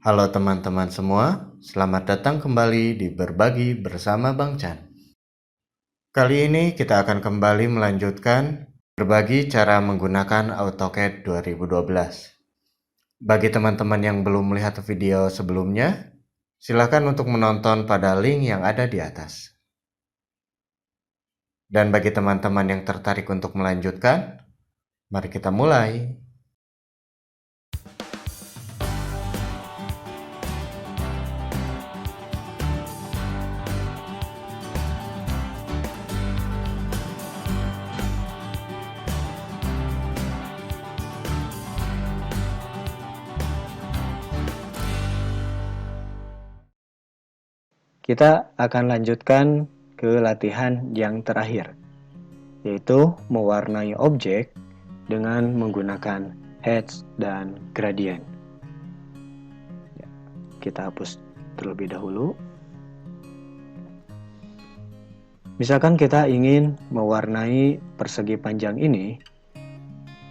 Halo teman-teman semua, selamat datang kembali di Berbagi Bersama Bang Chan. Kali ini kita akan kembali melanjutkan berbagi cara menggunakan AutoCAD 2012. Bagi teman-teman yang belum melihat video sebelumnya, silakan untuk menonton pada link yang ada di atas. Dan bagi teman-teman yang tertarik untuk melanjutkan, mari kita mulai. Kita akan lanjutkan ke latihan yang terakhir, yaitu mewarnai objek dengan menggunakan hatch dan gradient. Kita hapus terlebih dahulu. Misalkan kita ingin mewarnai persegi panjang ini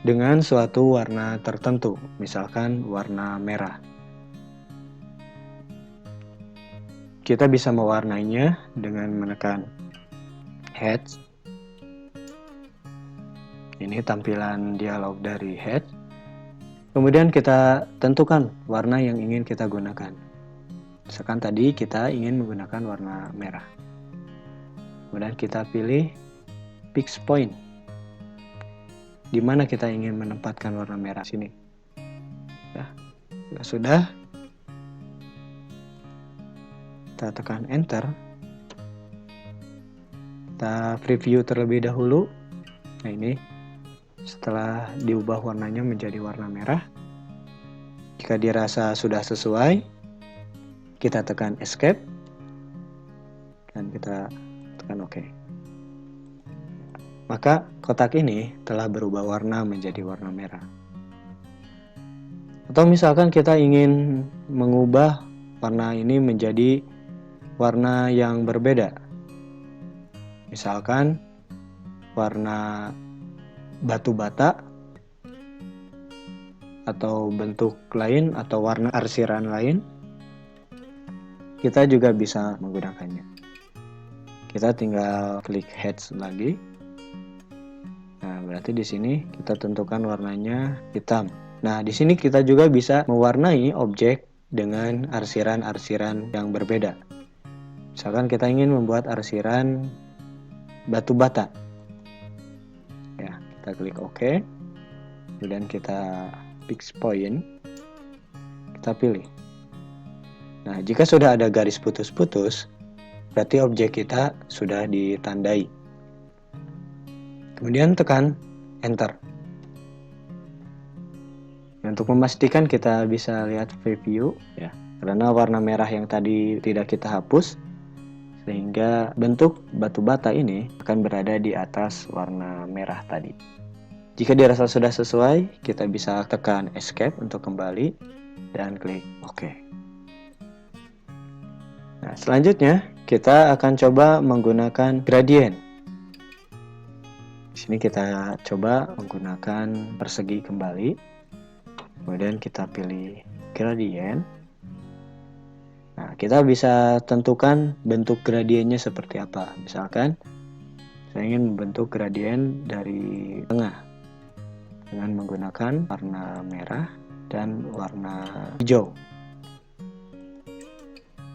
dengan suatu warna tertentu, misalkan warna merah. Kita bisa mewarnainya dengan menekan hatch. Ini tampilan dialog dari hatch. Kemudian kita tentukan warna yang ingin kita gunakan. Misalkan tadi kita ingin menggunakan warna merah. Kemudian kita pilih fix point. Di mana kita ingin menempatkan warna merah sini. Ya, sudah. Kita tekan enter. Kita preview terlebih dahulu. Nah ini, setelah diubah warnanya menjadi warna merah. Jika dirasa sudah sesuai, kita tekan escape. Dan kita tekan OK. Maka kotak ini telah berubah warna menjadi warna merah. Atau misalkan kita ingin mengubah warna ini menjadi warna yang berbeda. Misalkan warna batu bata atau bentuk lain atau warna arsiran lain, kita juga bisa menggunakannya. Kita tinggal klik hatch lagi. Nah, berarti di sini kita tentukan warnanya hitam. Nah, di sini kita juga bisa mewarnai objek dengan arsiran-arsiran yang berbeda. Misalkan kita ingin membuat arsiran batu bata. Ya, kita klik OK. Kemudian kita fix point. Kita pilih. Nah, jika sudah ada garis putus-putus, berarti objek kita sudah ditandai. Kemudian tekan enter. Untuk memastikan kita bisa lihat preview ya, karena warna merah yang tadi tidak kita hapus, sehingga bentuk batu bata ini akan berada di atas warna merah tadi. Jika dirasa sudah sesuai, kita bisa tekan escape untuk kembali dan klik OK. Nah, selanjutnya kita akan coba menggunakan gradient. Di sini kita coba menggunakan persegi kembali. Kemudian kita pilih gradient. Nah, kita bisa tentukan bentuk gradiennya seperti apa. Misalkan saya ingin membentuk gradient dari tengah dengan menggunakan warna merah dan warna hijau.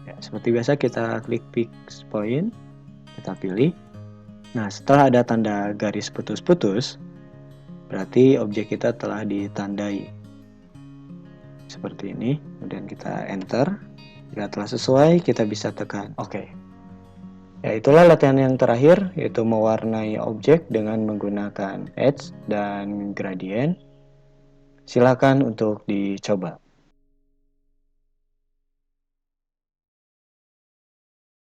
Ya, seperti biasa kita klik fix point, kita pilih. Nah, setelah ada tanda garis putus-putus, berarti objek kita telah ditandai. Seperti ini, kemudian kita enter. Jika telah sesuai, kita bisa tekan OK. Ya, itulah latihan yang terakhir, yaitu mewarnai objek dengan menggunakan hatch dan gradient. Silakan untuk dicoba.